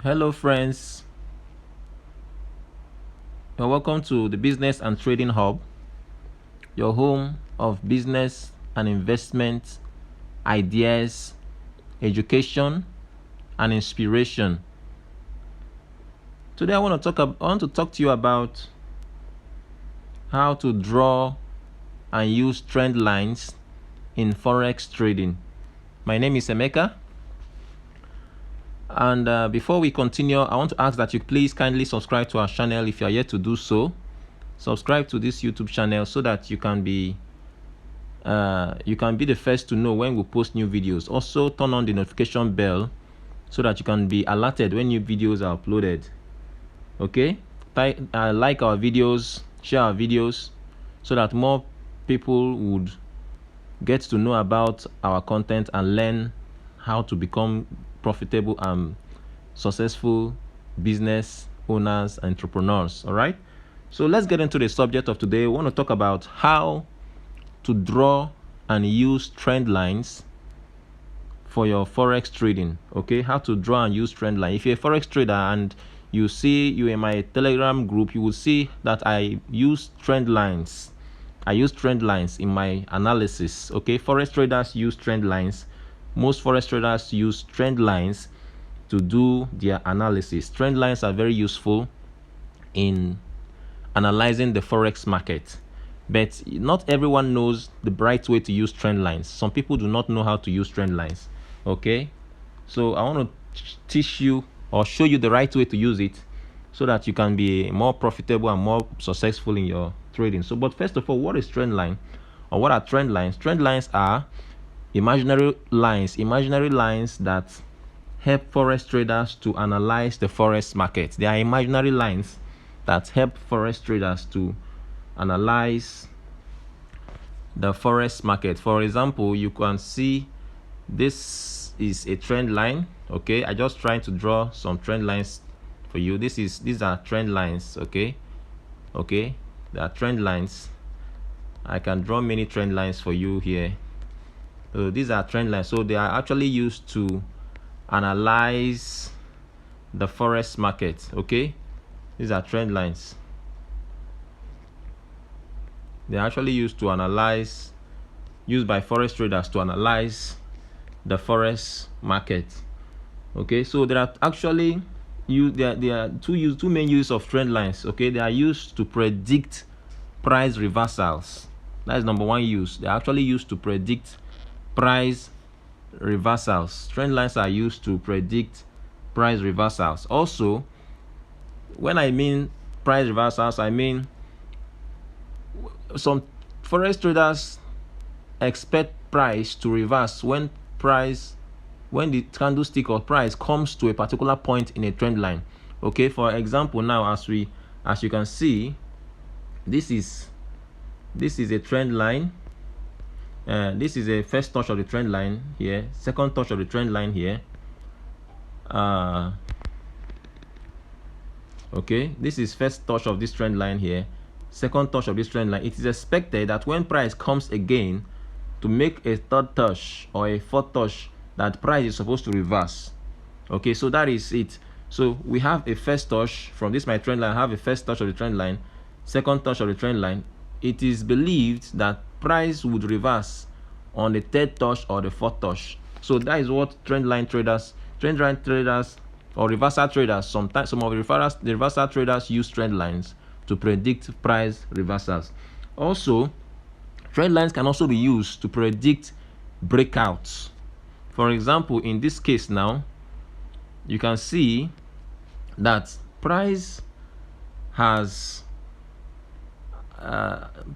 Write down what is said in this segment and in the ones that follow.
Hello friends, you're welcome to the Business and Trading Hub, your home of business and investment ideas, education and inspiration. Today I want to talk to you about how to draw and use trend lines in Forex trading. My name is Emeka. And before we continue, I want to ask that you please kindly subscribe to our channel if you are yet to do so. Subscribe to this YouTube channel so that you can be the first to know when we post new videos. Also, turn on the notification bell so that you can be alerted when new videos are uploaded. Okay, like our videos, share our videos so that more people would get to know about our content and learn how to become profitable and successful business owners, entrepreneurs. All right, so let's get into the subject of today. We want to talk about how to draw and use trend lines for your Forex trading. Okay, how to draw and use trend line. If you're a Forex trader and you see you in my Telegram group, you will see that I use trend lines. I use trend lines in my analysis. Okay, Forex traders use trend lines. Most Forex traders use trend lines to do their analysis. Trend lines are very useful in analyzing the Forex market, but not everyone knows the right way to use trend lines. Some people do not know how to use trend lines. Okay, so I want to teach you or show you the right way to use it so that you can be more profitable and more successful in your trading. So, but first of all, what is trend line, or what are trend lines? Trend lines are imaginary lines that help Forex traders to analyze the Forex market. They are imaginary lines that help Forex traders to analyze the Forex market. For example, you can see this is a trend line. Okay, I just trying to draw some trend lines for you. These are trend lines. Okay, there are trend lines. I can draw many trend lines for you here. So these are trend lines. So they are actually used to analyze the Forex market. Okay, these are trend lines. They're actually used by Forex traders to analyze the Forex market. Okay, so there are actually there are two main uses of trend lines. Okay, they are used to predict price reversals. That is number one use. They are actually used to predict price reversals. Trend lines are used to predict price reversals. Also, when I mean price reversals, I mean some Forex traders expect price to reverse when the candlestick or price comes to a particular point in a trend line. Okay, for example, now as you can see, this is a trend line. This is a first touch of the trend line here, second touch of the trend line here. Okay, this is first touch of this trend line here, second touch of this trend line. It is expected that when price comes again to make a third touch or a fourth touch, that price is supposed to reverse. Okay, so that is it. So we have a first touch from this my trend line. I have a first touch of the trend line, second touch of the trend line. It is believed that price would reverse on the third touch or the fourth touch. So that is what trend line traders or reversal traders, sometimes some of the reversal traders use trend lines to predict price reversals. Also, trend lines can also be used to predict breakouts. For example, in this case now, you can see that price has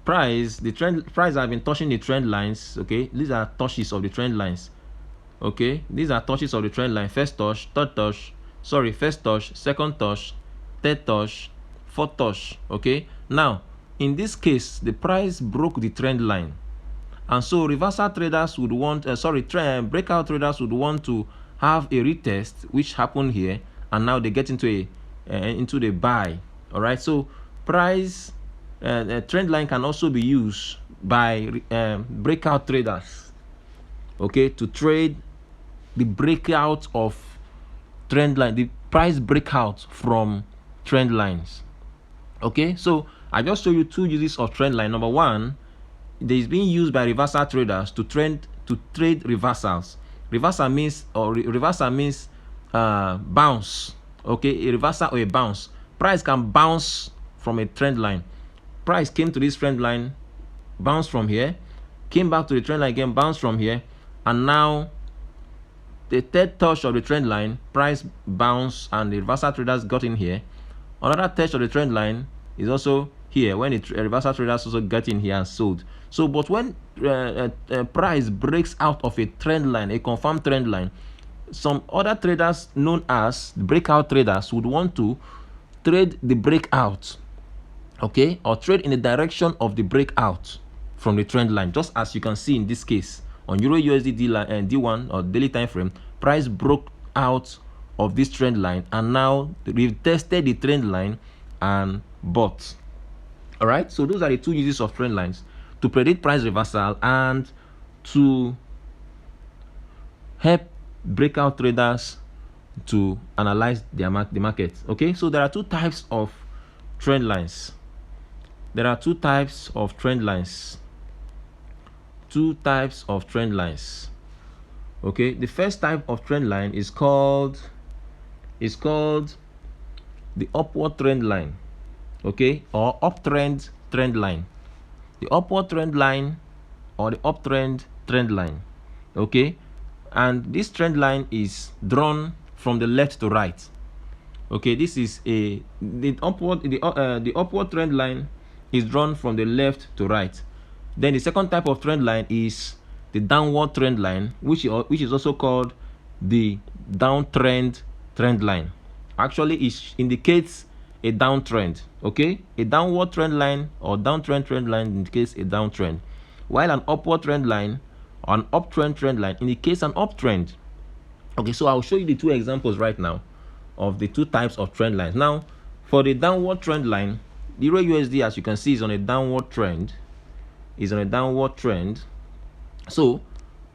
price have been touching the trend lines. Okay, these are touches of the trend lines. Okay, these are touches of the trend line. First touch, first touch, second touch, third touch, fourth touch. Okay, now in this case the price broke the trend line, and so reversal traders would want breakout traders would want to have a retest, which happened here, and now they get into the buy. All right, so price trend line can also be used by breakout traders, okay, to trade the breakout of trend line, price breakout from trend lines. Okay, so I just show you two uses of trend line. Number one, it is being used by reversal traders to trade reversals. Reversal means bounce. Okay, a reversal or a bounce. Price can bounce from a trend line. Price came to this trend line, bounced from here, came back to the trend line again, bounced from here, and now the third touch of the trend line, price bounce, and the reversal traders got in here. Another touch of the trend line is also here when the reversal traders also get in here and sold. So, but when price breaks out of a trend line, a confirmed trend line, some other traders known as breakout traders would want to trade the breakout, okay, or trade in the direction of the breakout from the trend line, just as you can see in this case on Euro USD D1 or daily time frame. Price broke out of this trend line and now we've tested the trend line and bought. All right, so those are the two uses of trend lines: to predict price reversal and to help breakout traders to analyze the market. Okay, so there are two types of trend lines. There are two types of trend lines. Two types of trend lines. Okay, the first type of trend line is called the upward trend line, okay, or uptrend trend line. The upward trend line or the uptrend trend line, okay, and this trend line is drawn from the left to right. Okay, this is the upward trend line is drawn from the left to right. Then the second type of trend line is the downward trend line, which is also called the downtrend trend line. Actually, it indicates a downtrend. Okay, a downward trend line or downtrend trend line indicates a downtrend, while an upward trend line or an uptrend trend line indicates an uptrend. Okay, so I'll show you the two examples right now of the two types of trend lines. Now, for the downward trend line, the Euro USD, as you can see, is on a downward trend. So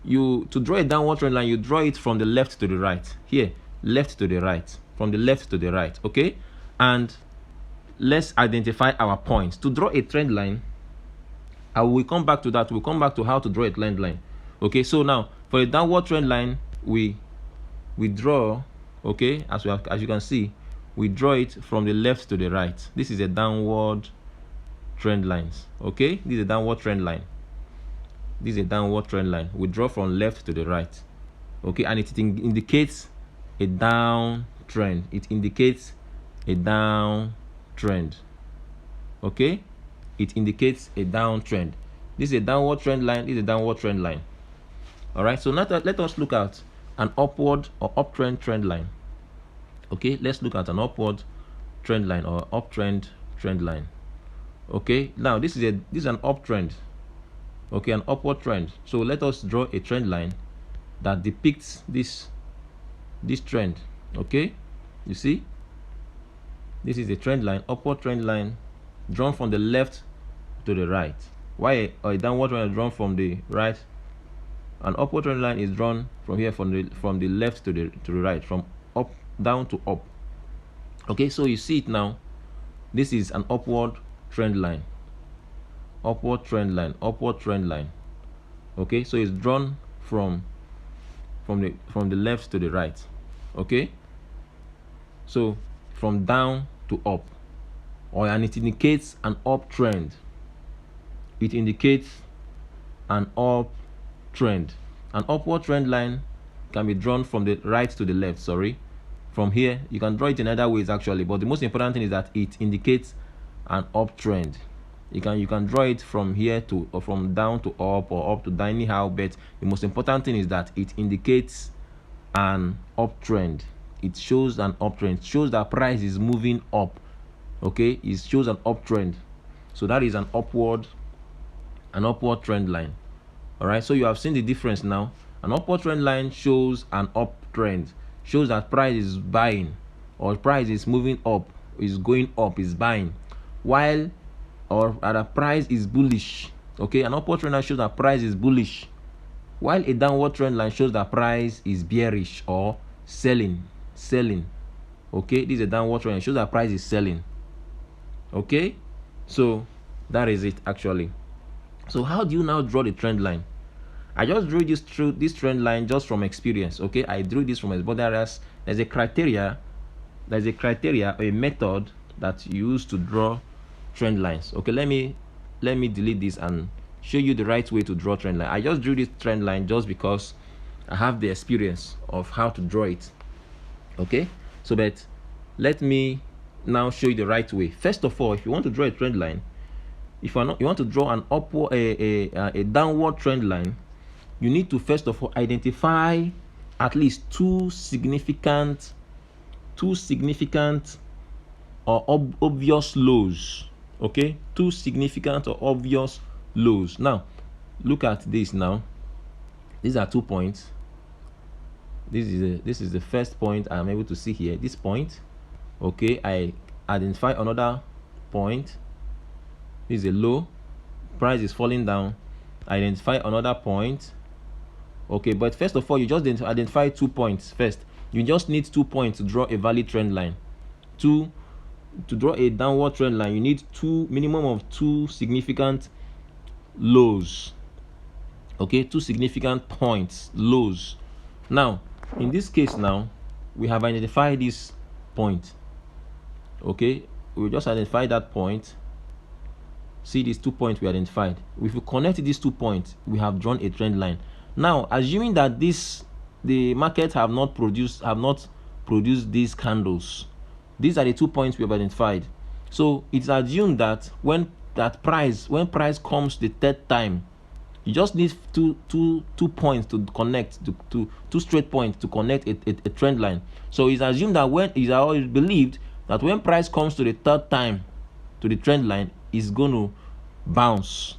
to draw a downward trend line, you draw it from the left to the right. Here, left to the right, from the left to the right. Okay, and let's identify our points. To draw a trend line, I will come back to that. We'll come back to how to draw a trend line. Okay, so now for a downward trend line, we draw, okay, as you can see, we draw it from the left to the right. This is a downward trend lines. Okay, this is a downward trend line. This is a downward trend line. We draw from left to the right. Okay, and it indicates a downtrend. It indicates a downtrend. Okay, it indicates a downtrend. This is a downward trend line. This is a downward trend line. All right, so now let us look at an upward or uptrend trend line. Okay, let's look at an upward trend line or uptrend trend line. Okay, now this is an uptrend. Okay, an upward trend. So let us draw a trend line that depicts this trend. Okay, you see, this is a trend line, upward trend line, drawn from the left to the right. Why a downward trend line drawn from the right? An upward trend line is drawn from here, from the left to the right, from up down to up. Okay, so you see it now. This is an upward trend line. Upward trend line, upward trend line. Okay, so it's drawn from the left to the right. Okay, so from down to up, and it indicates an uptrend. It indicates an uptrend. An upward trend line can be drawn from the right to the left. Sorry, from here you can draw it in other ways actually, but the most important thing is that it indicates an uptrend. You can draw it from here to, or from down to up, or up to down, anyhow, but the most important thing is that it indicates an uptrend. It shows an uptrend. It shows that price is moving up. Okay, it shows an uptrend. So that is an upward trend line. All right, so you have seen the difference now. An upward trend line shows an uptrend, shows that price is buying, or price is moving up, is going up, is buying, while the price is bullish. Okay, an upward trend line shows that price is bullish, while a downward trend line shows that price is bearish or selling. Okay, this is a downward trend line. It shows that price is selling. Okay, so that is it actually. So how do you now draw the trend line? I just drew this trend line just from experience. Okay, I drew this from experience, but there's a criteria, a method that you use to draw trend lines. Okay, let me delete this and show you the right way to draw trend line. I just drew this trend line just because I have the experience of how to draw it. Okay, so but let me now show you the right way. First of all, if you want to draw a trend line, if you want to draw an upward a downward trend line, you need to first of all identify at least two significant or obvious lows. Okay, two significant or obvious lows. Now look at this. Now these are 2 points. This is the first point I'm able to see here, this point. Okay, I identify another point. This is a low, price is falling down. I identify another point. Okay, but first of all, you just identify 2 points first. You just need 2 points to draw a valid trend line. To draw a downward trend line, you need minimum of 2 significant lows. Okay, 2 significant points, lows. Now in this case, now we have identified this point. Okay, we just identify that point. See these 2 points we identified. If we connect these 2 points, we have drawn a trend line. Now assuming that the market have not produced these candles, these are the 2 points we have identified. So it's assumed that when price comes the third time, you just need two points to connect, two straight points to connect a trend line. So it's assumed that it's always believed that when price comes to the third time to the trend line, it's going to bounce.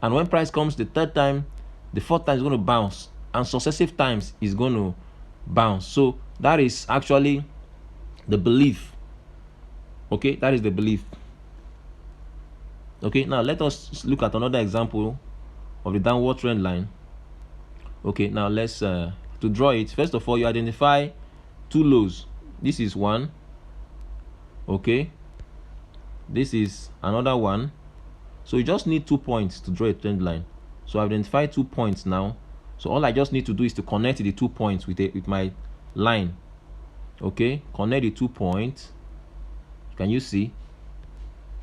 And when price comes the third time, the fourth time is going to bounce, and successive times is going to bounce. So that is actually the belief. Okay, that is the belief. Okay, now let us look at another example of the downward trend line. Okay, now let's to draw it, first of all, you identify 2 lows. This is one. Okay, this is another one. So you just need 2 points to draw a trend line. So I identify 2 points now. So all I just need to do is to connect the 2 points with my line. Okay, connect the 2 points. Can you see?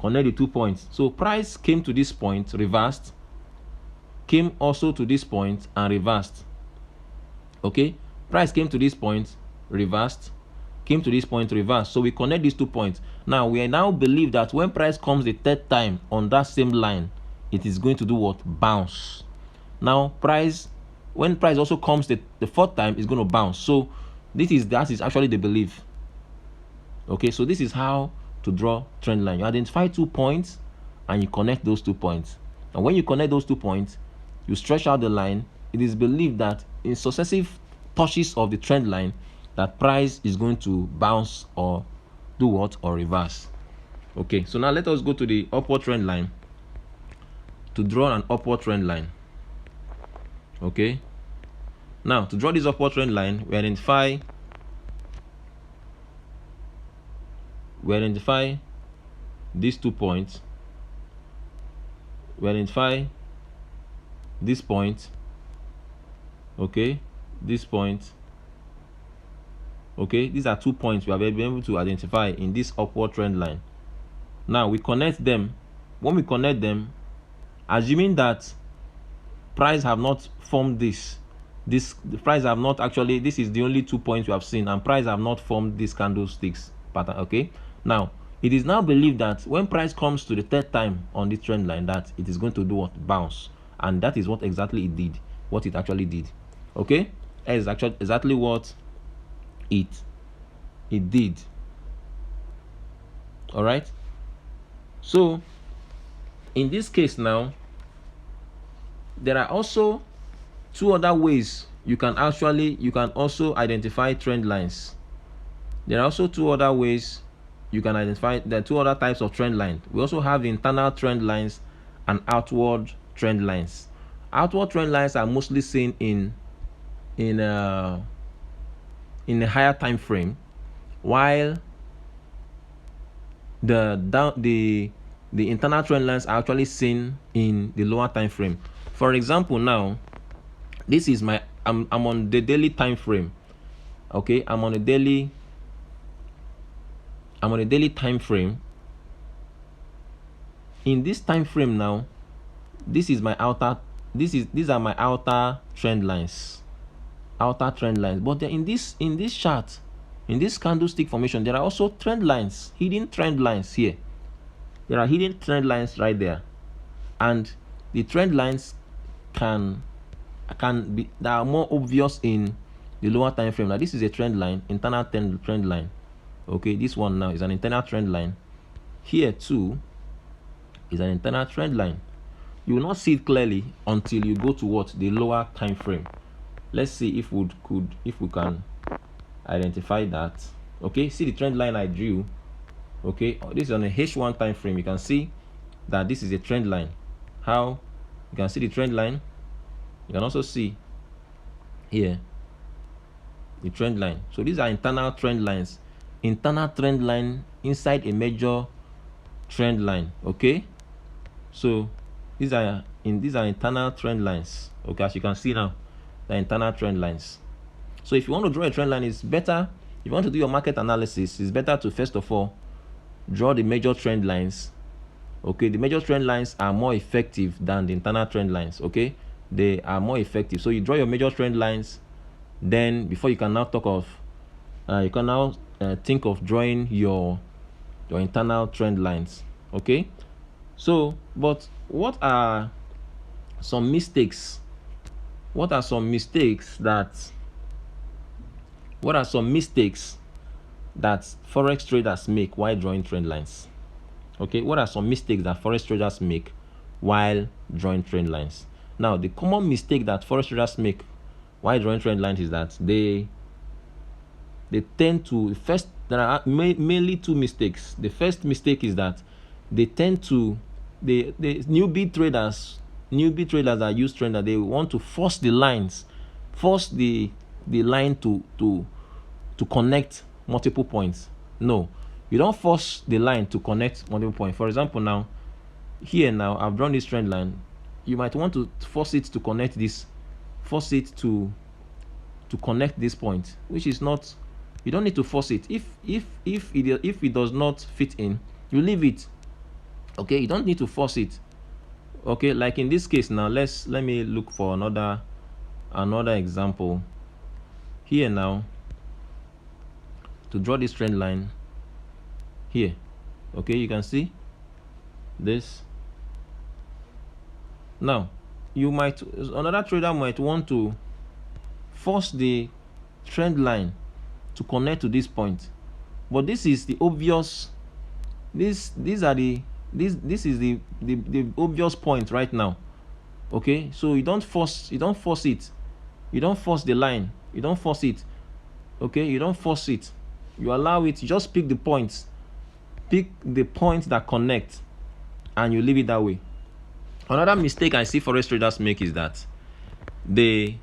Connect the 2 points. So price came to this point, reversed, came also to this point and reversed. Okay, price came to this point, reversed, came to this point, reversed. So we connect these 2 points. Now we now believe that when price comes the third time on that same line, it is going to do what? Bounce. Now when price also comes the fourth time, it's going to bounce. So that is actually the belief. Okay, so this is how to draw trend line. You identify 2 points and you connect those 2 points. And when you connect those 2 points, you stretch out the line. It is believed that in successive touches of the trend line, that price is going to bounce or do what? Or reverse. Okay, so now let us go to the upward trend line. To draw an upward trend line. Okay, now to draw this upward trend line, we identify these 2 points. We identify this point. Okay, this point. Okay, these are 2 points we have been able to identify in this upward trend line. Now we connect them. When we connect them, assuming that price have not formed the price have not actually, this is the only 2 points we have seen, and price have not formed these candlesticks pattern. Okay, now it is now believed that when price comes to the third time on this trend line, that it is going to do what? Bounce. And that is what exactly it did, what it actually did. Okay, that is actually exactly what it did. All right, so in this case now, there are also 2 other ways you can also identify trend lines. There are also 2 other ways you can identify. There are 2 other types of trend lines. We also have internal trend lines and outward trend lines. Outward trend lines are mostly seen in a higher time frame, while the internal trend lines are actually seen in the lower time frame. For example, now this is my I'm on the daily time frame. Okay, I'm on a daily time frame. In this time frame now, this is my outer these are my outer trend lines. But in this chart, in this candlestick formation, there are also trend lines, hidden trend lines here. There are hidden trend lines right there, and the trend lines can be that are more obvious in the lower time frame. Now this is a trend line, internal trend line. Okay, this one now is an internal trend line. Here too is an internal trend line. You will not see it clearly until you go to what? The lower time frame. Let's see if we can identify that. Okay, see the trend line I drew. Okay, this is on a H1 time frame. You can see that this is a trend line. How you can see the trend line? You can also see here the trend line. So these are internal trend lines. Internal trend line inside a major trend line. Okay, so these are internal trend lines. Okay, as you can see now, the internal trend lines. So if you want to draw a trend line, it's better, if you want to do your market analysis, it's better to first of all draw the major trend lines. Okay, the major trend lines are more effective than the internal trend lines. Okay, they are more effective. So you draw your major trend lines, then before you can now talk of think of drawing your internal trend lines. Okay, so but what are some mistakes that forex traders make while drawing trend lines? Okay, what are some mistakes that forex traders make while drawing trend lines? Now, the common mistake that forex traders make while drawing trend lines is that they tend to there are mainly two mistakes. The first mistake is that they tend to the newbie traders that use trend, they want to force the line to connect multiple points. No, you don't force the line to connect multiple points. For example, now here now I've drawn this trend line. You might want to force it to connect this point, which is not, you don't need to force it. If it does not fit in, you leave it. Okay, you don't need to force it. Okay, like in this case now, let me look for another example here now to draw this trend line here. Okay, you can see this. Now another trader might want to force the trend line to connect to this point, but this is the obvious this is the obvious point right now. Okay, so you don't force the line, you don't force it. Okay, you don't force it, you allow it. You just pick the points that connect, and you leave it that way. Another mistake I see forex traders make is that they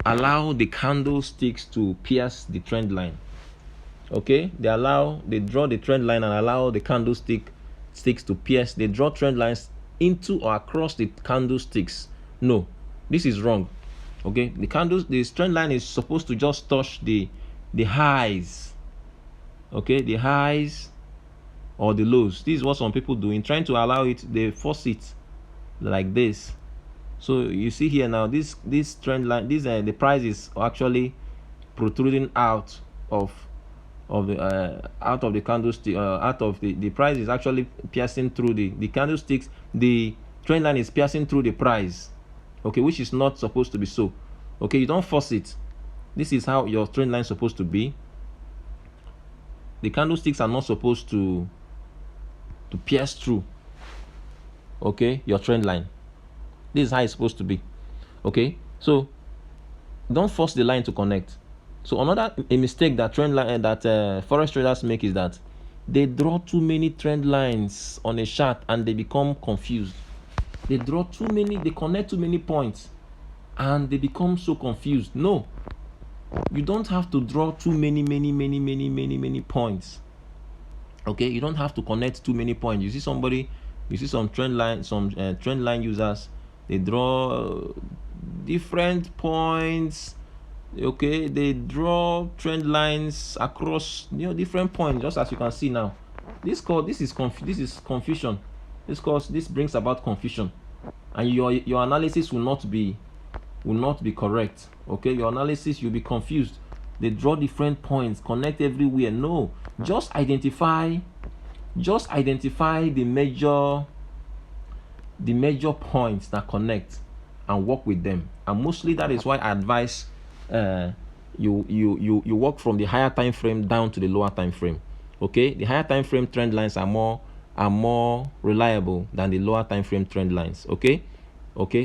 allow the candlesticks to pierce the trend line. Okay, they draw the trend line and allow the candlesticks to pierce. They draw trend lines into or across the candlesticks. No, this is wrong. Okay, the trend line is supposed to just touch the highs. Okay, the highs or the lows. This is what some people do. In trying to allow it, they force it like this. So you see here now, this trend line, the price is actually protruding out of the candlestick. The price is actually piercing through the candlesticks. The trend line is piercing through the price. Okay, which is not supposed to be so. Okay, you don't force it. This is how your trend line is supposed to be. The candlesticks are not supposed to pierce through, okay, your trend line. This is how it's supposed to be. Okay, so don't force the line to connect. So another mistake that forex traders make is that they draw too many trend lines on a chart and they become confused. They connect too many points and they become so confused. No, You don't have to draw too many points. Okay, you don't have to connect too many points. You see some trend line users, they draw different points. Okay, they draw trend lines across different points, just as you can see now. This is confusion. This brings about confusion, and your analysis will not be correct. Okay, your analysis, you'll be confused. They draw different points, connect everywhere. No, just identify the major points that connect and work with them. And mostly that is why I advise you work from the higher time frame down to the lower time frame. Okay, the higher time frame trend lines are more reliable than the lower time frame trend lines. Okay,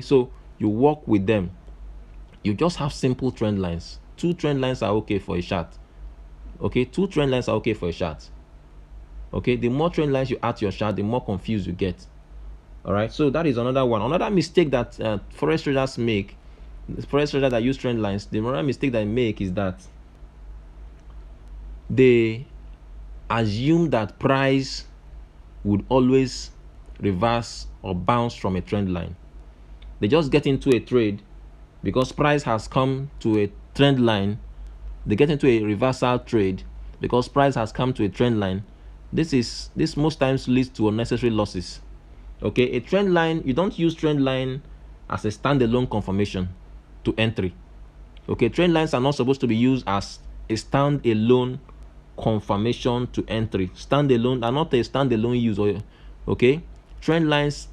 so you work with them. You just have simple trend lines. 2 trend lines are okay for a chart. Okay, 2 trend lines are okay for a chart. Okay, the more trend lines you add to your chart, the more confused you get. All right, so that is another one. Another mistake that forex traders make, forex traders that use trend lines, the another mistake they make is that they assume that price would always reverse or bounce from a trend line. They just get into a trade because price has come to a trend line. They get into a reversal trade because price has come to a trend line. This most times leads to unnecessary losses. Okay, a trend line, you don't use trend line as a standalone confirmation to entry. Okay, trend lines are not supposed to be used as a standalone confirmation to entry. Standalone are not a standalone use. Okay, trend lines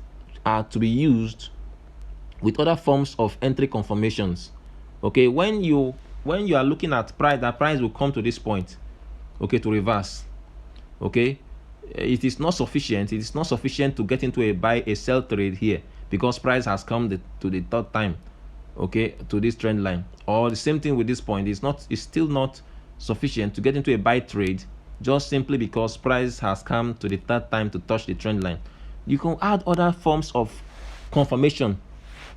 are to be used with other forms of entry confirmations. Okay, when you are looking at price, that price will come to this point, okay, to reverse. Okay, it is not sufficient to get into a sell trade here because price has come to the third time, okay, to this trend line. Or the same thing with this point, it's still not sufficient to get into a buy trade just simply because price has come to the third time to touch the trend line. You can add other forms of confirmation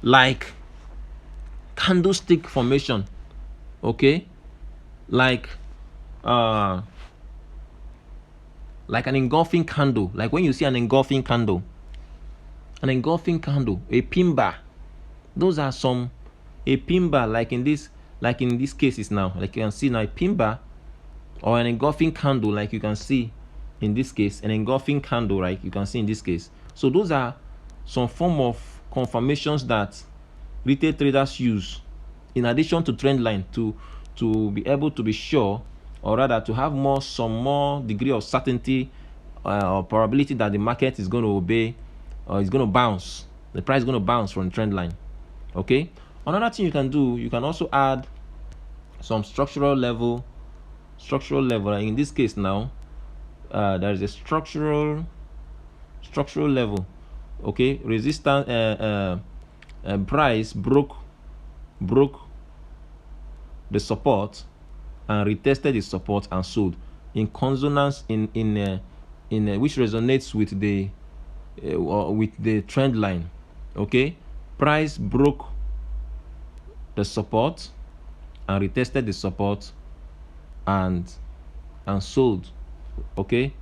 like candlestick formation. Okay, like an engulfing candle. Like when you see an engulfing candle, a pin bar. Those are a pin bar, like in this cases now, like you can see now, a pin bar or an engulfing candle, like you can see in this case, an engulfing candle, right? You can see in this case. So those are some form of confirmations that retail traders use in addition to trend line to be able to be sure, or rather to have some more degree of certainty or probability that the market is going to obey or is going to bounce. The price is going to bounce from the trend line. Okay, another thing you can do, you can also add some structural level. In this case now, there is a structural level. Okay, resistance. Price broke the support and retested the support and sold in consonance in which resonates with the trend line. Okay, price broke the support and retested the support and sold. Okay,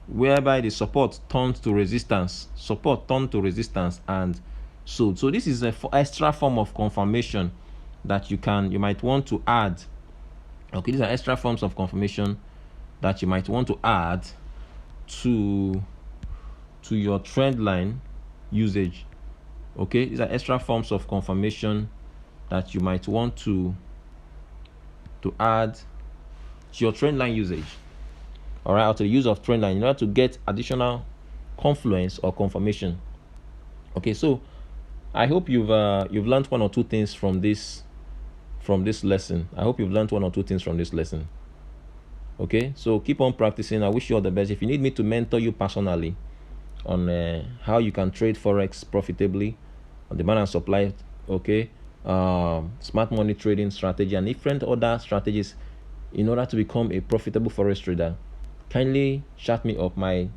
whereby the support turned to resistance and sold. So this is an extra form of confirmation that you might want to add. Okay, these are extra forms of confirmation that you might want to add to your trend line usage. Okay, these are extra forms of confirmation that you might want to add to your trend line usage. All right, or to the use of trend line in order to get additional confluence or confirmation. Okay, so I hope you've learned one or two things from this lesson. Okay, so keep on practicing. I wish you all the best. If you need me to mentor you personally on how you can trade forex profitably on demand and supply, okay, smart money trading strategy and different other strategies in order to become a profitable forex trader, kindly chat me up. My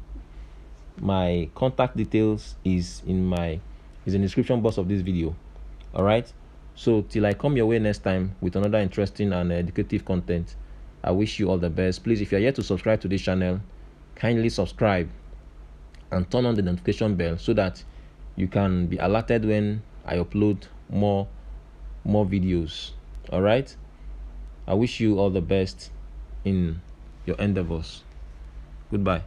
contact details is in the description box of this video. All right, So till I come your way next time with another interesting and educative content, I wish you all the best. Please, if you are yet to subscribe to this channel, kindly subscribe and turn on the notification bell so that you can be alerted when I upload more videos. All right, I wish you all the best in your endeavors. Goodbye.